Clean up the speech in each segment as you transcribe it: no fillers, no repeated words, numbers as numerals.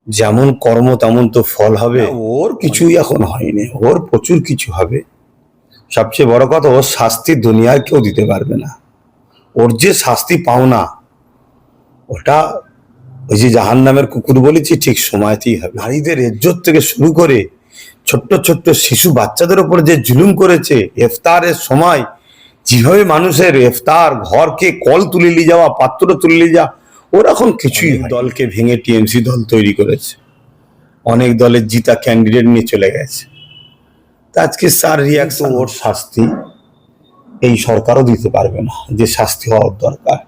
যেমন কর্ম তেমন তো ফল হবে। ওর কিছুই এখন হয়নি, ওর প্রচুর কিছু হবে। সবচেয়ে বড় কথা, ওর শাস্তি দুনিয়ার কেউ দিতে পারবে না। ওর যে শাস্তি পাওনা, ওটা ওই যে জাহান্নামের কুকুর বলেছি, ঠিক সময়তেই হবে। নারীদের ইজ্জত থেকে শুরু করে ছোট্ট ছোট্ট শিশু বাচ্চাদের উপর যে জুলুম করেছে, ইফতারের সময় যেভাবে মানুষের ইফতার ঘরকে কল তুলে নিয়ে যাওয়া, পাত্র তুলে নিয়ে যাওয়া, ওর এখন কিছুই দলকে ভেঙে টিএমসি দল তৈরি করেছে। অনেক দলের জিতা ক্যান্ডিডেট নিয়ে চলে গেছে। আজকে স্যার রিয়াকশন, ওর শাস্তি এই সরকারও দিতে পারবে না যে শাস্তি হওয়ার দরকার।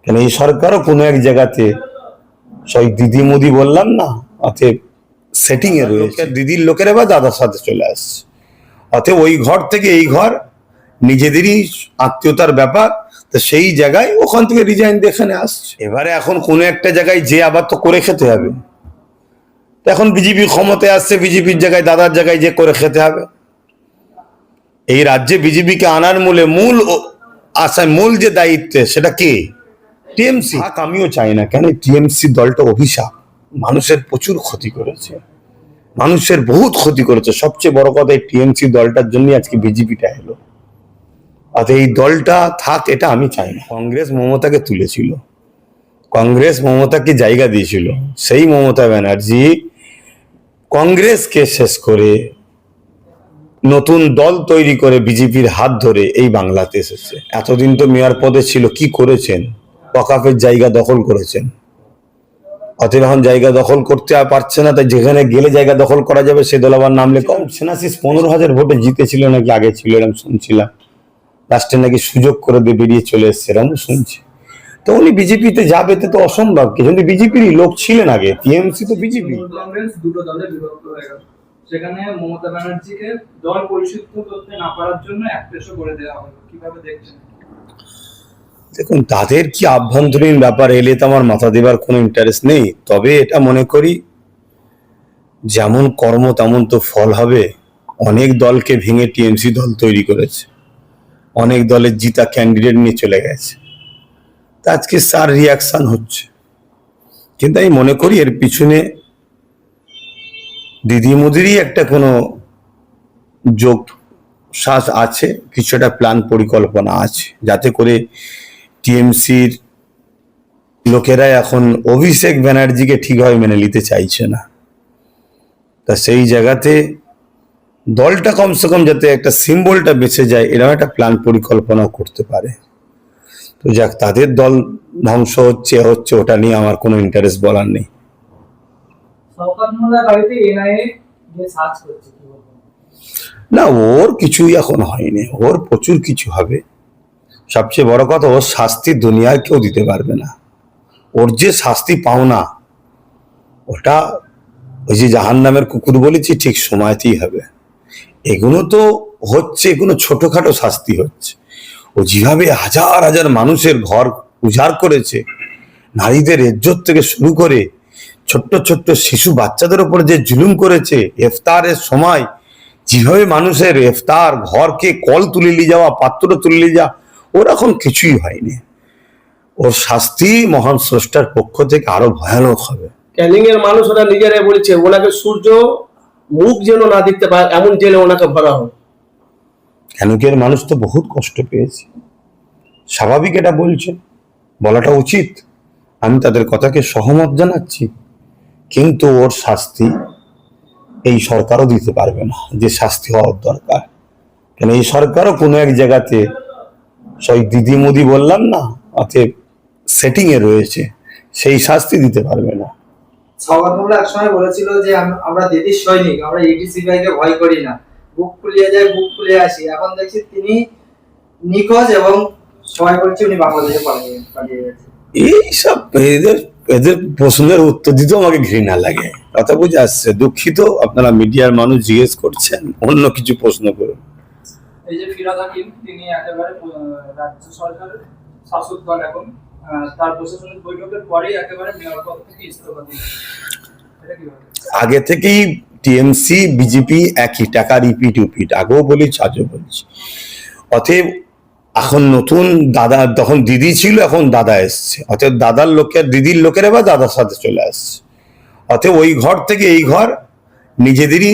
কেন এই সরকারও কোনো এক জায়গাতে সেই দিদি মোদি বললাম না, অতএব সেটিং এ রয়েছে। দিদির লোকেরা বা দাদার সাথে চলে আসছে, অতএব ওই ঘর থেকে এই ঘর নিজেদেরই আত্মীয়তার ব্যাপার। তো সেই জায়গায় ওখান থেকে রিজাইন এখানে আসছে। এবারে এখন কোনো একটা জায়গায় যে আবার তো করে খেতে হবে। এখন বিজেপি ক্ষমতায় আসছে, বিজেপির জায়গায় দাদার জায়গায় যে করে খেতে হবে। এই রাজ্যে বিজেপিকে আনার মূল আশায় মূল যে দায়িত্বে, সেটা কে? টিএমসি। আমিও চাই না, কেন টিএমসি দলটা অভিশাপ, মানুষের প্রচুর ক্ষতি করেছে, মানুষের বহুত ক্ষতি করেছে। সবচেয়ে বড় কথা, এই টিএমসি দলটার জন্য আজকে বিজেপিটা এলো। আর এই দলটা থাক, এটা আমি চাই না। কংগ্রেস মমতাকে তুলেছিল, কংগ্রেস মমতাকে জায়গা দিয়েছিল, সেই মমতা ব্যানার্জি কংগ্রেসকে শেষ করে নতুন দল তৈরি করে বিজেপির হাত ধরে এই বাংলাতে এসেছে। এতদিন তো মেয়র পদে ছিল, কি করেছেন? ওয়াকাফের জায়গা দখল করেছেন। অতএব এখন জায়গা দখল করতে আর পারছে না, তাই যেখানে গেলে জায়গা দখল করা যাবে সে দল আবার নাম লেখা। সেনাশিস 15,000 ভোটে জিতেছিল নাকি, আগে ছিল এরকম শুনছিলাম। লাস্টে নাকি সুযোগ করে দিয়ে বেরিয়ে চলে এসছে, এরকম শুনছি। তো উনি বিজেপিতে যাবে, তো অসম্ভব। কি যদি বিজেপিরই লোক ছিলেন আগে, টিএমসি তো বিজেপি। কংগ্রেস দুটো দলে বিভক্ত হয়ে গেল, সেখানে মমতা ব্যানার্জিকে দল পরিশুদ্ধ করতে না পারার জন্য একপেশও করে দেওয়া হলো। কিভাবে দেখছেন? দেখুন, তাদের কি আভ্যন্তরীণ ব্যাপার এলে তো আমার মাথা দেবার কোনো ইন্টারেস্ট নেই। তবে এটা মনে করি, যেমন কর্ম তেমন তো ফল হবে। অনেক দলকে ভেঙে টিএমসি দল তৈরি করেছে, অনেক দলের জিতা ক্যান্ডিডেট নিয়ে চলে গেছে। আজকে স্যার রিয়াকশন হচ্ছে, কিন্তু আমি মনে করি এর পিছনে দিদি মোদিরই একটা কোনো যোগ শ্বাস আছে, কিছু একটা প্ল্যান পরিকল্পনা আছে, যাতে করে টিএমসির লোকেরা এখন অভিষেক ব্যানার্জিকে ঠিকভাবে মেনে নিতে চাইছে না। তা সেই জায়গাতে দলটা কমসে কম যাতে একটা সিম্বলটা বেঁচে যায়, এরকম একটা প্ল্যান পরিকল্পনাও করতে পারে। তো যাক, তাদের দল ধ্বংস হচ্ছে ওটা নিয়ে আমার কোনো ইন্টারেস্ট বলার নেই। না, ওর কিছুই এখন হয়নি, ওর প্রচুর কিছু হবে। সবচেয়ে বড় কথা, ওর শাস্তি দুনিয়ার কেউ দিতে পারবে না। ওর যে শাস্তি পাওনা, ওটা ওই যে জাহান্নামের কুকুর বলেছি, ঠিক সময়তেই হবে। এগুলো তো হচ্ছে, এগুলো ছোটখাটো শাস্তি হচ্ছে। ও যেভাবে হাজার হাজার মানুষের ঘর উজাড় করেছে, নারীদের ইজ্জত থেকে শুরু করে ছোট্ট ছোট্ট শিশু বাচ্চাদের উপর যে জুলুম করেছে, ইফতারের সময় যেভাবে মানুষের ইফতার ঘরকে কল তুলে নিয়ে যাওয়া, পাত্র তুলে নিয়ে যাওয়া, ওর এখন কিছুই হয়নি। ওর শাস্তি মহান স্রষ্টার পক্ষ থেকে আরো ভয়ানক হবে। ক্যানিং এর মানুষ ওরা নিজেরাই বলেছে, ওনাকে সূর্য মুখ যেন না দেখতে পায় এমন জেলে ওনাকে ভরা হয়। ক্যানিংয়ের মানুষ তো বহুত কষ্ট পেয়েছে, স্বাভাবিক, এটা বলছে, বলাটা উচিত। আমি তাদের কথাকে সহমত জানাচ্ছি, কিন্তু ওর শাস্তি এই সরকারও দিতে পারবে না যে শাস্তি হওয়ার দরকার। কেন এই সরকারও কোনো এক জায়গাতে সেই দিদি মোদি বললাম না, অতএব সেটিং এ রয়েছে, সেই শাস্তি দিতে পারবে না। সৌগতমূল্য একসময় বলেছিল যে আমরা দিদির সৈনিক, আমরা ইডিসিবিআই কে ভয় করি না, বুক ফুলিয়ে যায়, বুক ফুলিয়ে আসি। এখন দেখছি তিনি নিখোঁজ এবং সবাই বলছে উনি বাংলাদেশে পালিয়ে গেছে। এইসব এদের প্রশ্নের উত্তর দিতেও আমাকে ঘৃণা লাগে। কথা বুঝে আসছে। দুঃখিত, আপনারা মিডিয়ার মানুষ জিজ্ঞেস করছেন, অন্য কিছু প্রশ্ন করুন। এই যে ফিরহাদ হাকিম, তিনি একেবারে রাজ্য সরকারের শাসক দল, এখন তার প্রশাসনিক বৈঠকের পরেই একেবারে মেয়র পদ থেকে ইস্তফা দিয়েছে। এটা কিভাবে? আগে থেকেই টিএমসি বিজেপি একই টাকা, রিপিট উপিট, আগেও বলেছি আজও বলছি। অতএব এখন নতুন দাদা, তখন দিদি ছিল, এখন দাদা এসছে, অতএব দাদার লোকের দিদির লোকেরা বা দাদার সাথে চলে আসছে। অতএব ওই ঘর থেকে এই ঘর নিজেদেরই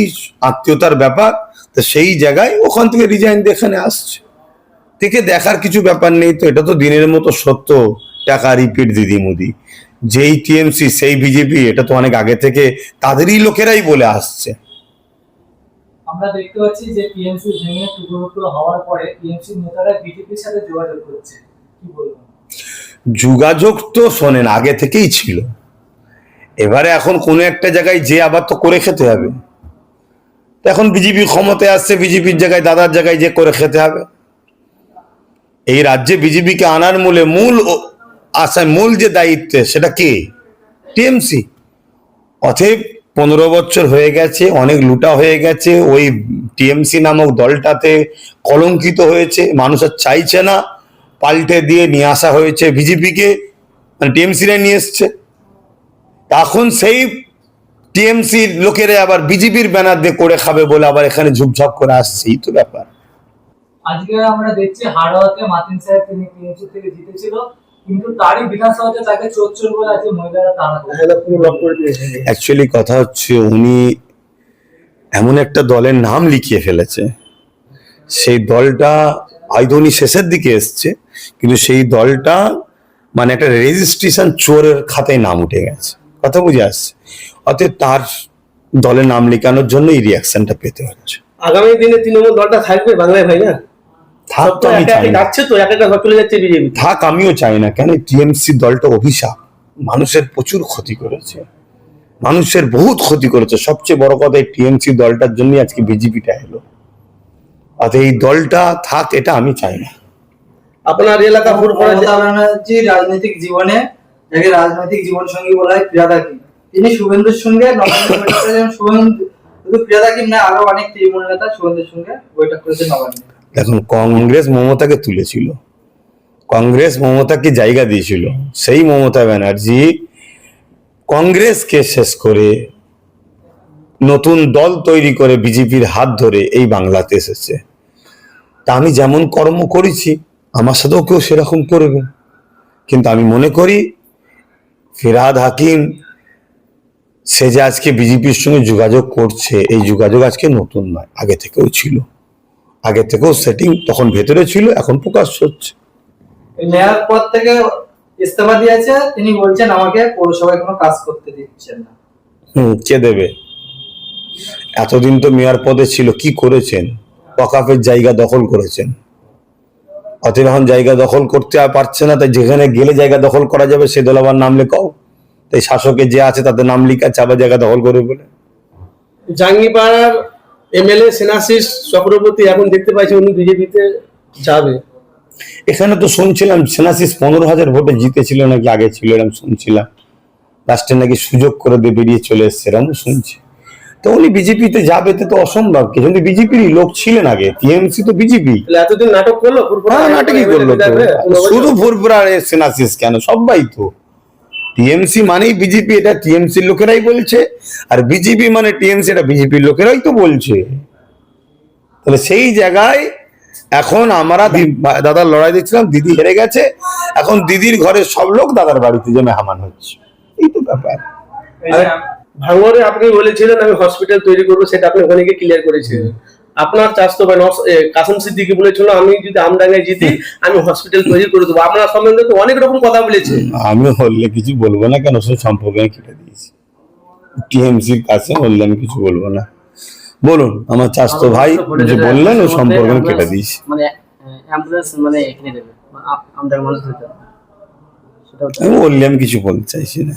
আত্মীয়তার ব্যাপার, তো সেই জায়গায় ওখান থেকে রিজাইন দিয়ে এখানে আসছে, থেকে দেখার কিছু ব্যাপার নেই। তো এটা তো দিনের মতো সত্য, টাকা রিপিট দিদি মোদি, যেই টিএমসি সেই বিজেপি, এটা তো অনেক আগে থেকে তাদেরই লোকেরাই বলে আসছে। আমরা দেখতে পাচ্ছি যে টিএমসি ভেঙে টুকরো হওয়ার পরে টিএমসি নেতারা বিজেপির সাথে যোগাযোগ করছে, কি বলবেন? যোগাযোগ তো শোনেন আগে থেকেই ছিল, এবারে এখন কোনো একটা জায়গায় যে আবার তো করে খেতে হবে। তো এখন বিজেপি ক্ষমতায় আসছে, বিজেপির জায়গায় দাদার জায়গায় যে করে খেতে হবে। এই রাজ্যে বিজেপিকে আনার মূল যে দায়িত্বে সেটা কে? টিএমসি। অতএব 15 বছর হয়ে গেছে, অনেক লুটা হয়ে গেছে, ওই টিএমসি নামক দলটাতে কলঙ্কিত হয়েছে, মানুষ আর চাইছে না, পাল্টে দিয়ে নিয়ে আসা হয়েছে বিজেপিকে, মানে টিএমসিরা নিয়ে এসছে। এখন সেই টিএমসি লোকেরা আবার বিজেপির ব্যানার দিয়ে করে খাবে বলে আবার এখানে ঝুপঝাপ করে আসছে, এই তো ব্যাপার। আজকে আমরা দেখছি হাড়োয়াতে মাতিন সাহেব তিনি টিএমসি থেকে জিতেছিল, কিন্তু তারই বিধানসভাতে তাকে চোর বলে আজকে মহিলারা তাড়া করছে। অ্যাকচুয়ালি কথা হচ্ছে উনি এমন একটা দলের নাম লিখিয়ে ফেলেছে, সেই দলটা হয়তো উনি শেষের দিকে এসছে, কিন্তু সেই দলটা মানে একটা রেজিস্ট্রেশন চোরের খাতায় নাম উঠে গেছে, কথা বুঝে আসছে। অতএব তার দলের নাম লেখানোর জন্য এই রিয়াকশনটা পেতে হচ্ছে। আগামী দিনে তৃণমূল দলটা থাকবে বাংলায় ভাই? না থাক, তো আমি চাই না। যাচ্ছে তো এক একটা ঘর চলে যাচ্ছে বিজেপি। থাক, আমিও চাই না। কেন? টিএমসি দলটা অভিশাপ, মানুষের প্রচুর ক্ষতি করেছে, মানুষের বহুত ক্ষতি করেছে। সবচেয়ে বড় কথা এই টিএমসি দলটার জন্য আজকে বিজেপিটা এলো, আর এই দলটা থাক, এটা আমি চাই না। আপনার এলাকা মমতা ব্যানার্জির রাজনৈতিক জীবনে যাকে রাজনৈতিক জীবন সঙ্গী বলা হয় ফিরহাদ হাকিম, তিনি শুভেন্দুর সঙ্গে নবান্নে বৈঠক করেছেন। শুধু ফিরহাদ হাকিম না, আরো অনেক তৃণমূল নেতা শুভেন্দুর সঙ্গে বৈঠক করেছেন নবান্নে। দেখুন, কংগ্রেস মমতাকে তুলেছিল, কংগ্রেস মমতাকে জায়গা দিয়েছিল, সেই মমতা ব্যানার্জি কংগ্রেসকে শেষ করে নতুন দল তৈরি করে বিজেপির হাত ধরে এই বাংলাতে এসেছে। তা আমি যেমন কর্ম করেছি আমার সাথেও কেউ সেরকম করবে, কিন্তু আমি মনে করি ফিরহাদ হাকিম সে যে আজকে বিজেপির সঙ্গে যোগাযোগ করছে, এই যোগাযোগ আজকে নতুন নয়, আগে থেকেও ছিল, আগে থেকেও সেটিং তখন ভেতরে ছিল, এখন প্রকাশ হচ্ছে। মেয়র পদ থেকে ইস্তফা দিয়েছে, তিনি বলছেন আমাকে পৌরসভায় কোনো কাজ করতে দিচ্ছেন না। কে দেবে? এতদিন তো মেয়র পদে ছিল, কি করেছেন? ওয়াকাফের জায়গা দখল করেছেন, অতএব এখন জায়গা দখল করতে আর পারছে না, তাই যেখানে গেলে জায়গা দখল করা যাবে সে দল আবার নাম লেখাও। তাই শাসকের যে আছে তাদের নাম লিখাচ্ছে আবার জায়গা দখল করে বলে। জাঙ্গিপাড়ার এমএলএ সেনাশিস চক্রবর্তী এখন দেখতে পাচ্ছি উনি বিজেপিতে যাবে। এখানে তো শুনছিলাম সেনাশিস 15,000 ভোটে জিতেছিল নাকি, আগে ছিল এরকম শুনছিলাম, লাস্টে নাকি সুযোগ করে দিয়ে বেরিয়ে চলে এসছে এরকম শুনছি। তো উনি বিজেপিতে যাবে তো অসম্ভব, কিন্তু বিজেপিরই লোক ছিলেন আগে, টিএমসি তো বিজেপি। এতদিন নাটক করলো, নাটকই করলো তো, শুধু ফুরফুরা সেনাশিস কেন, সবাই তো টিএমসি মানেই বিজেপি, এটা টিএমসির লোকেরাই বলছে, আর বিজেপি মানে টিএমসি, এটা বিজেপির লোকেরাই তো বলছে। তাহলে সেই জায়গায় এখন আমরা দাদার লড়াই দেখছিলাম, দিদি হেরে গেছে, এখন দিদির ঘরের সব লোক দাদার বাড়িতে যে মেহমান হচ্ছে, এই তো ব্যাপার। ভাঙড়ে আপনি বলেছিলেন আমি হসপিটাল তৈরি করবো, সেটা আপনি ওখানে গিয়ে ক্লিয়ার করেছিলেন। আপনার চাষতো ভাই কাসম সিদ্দিকী বলেছিল আমি যদি আমডাঙ্গায় জিতি আমি হসপিটাল তৈরি করে দেবো। আপনার সম্বন্ধে তো অনেক রকম কথা বলেছে। আমি বললে কিছু বলবো না, কেন সে সম্পর্কে কেটে দিয়েছি, টিএমসির কাছে বললে আমি কিছু বলবো না। বলুন, আমার চাষতো ভাই যে বললেন ও সম্পর্কে আমি কেটে দিয়েছি। মানে অ্যাম্বুলেন্স মানে এখানে দেবে আমডাঙ্গা মানুষ দিতে, আমি বললে আমি কিছু বলতে চাইছি না।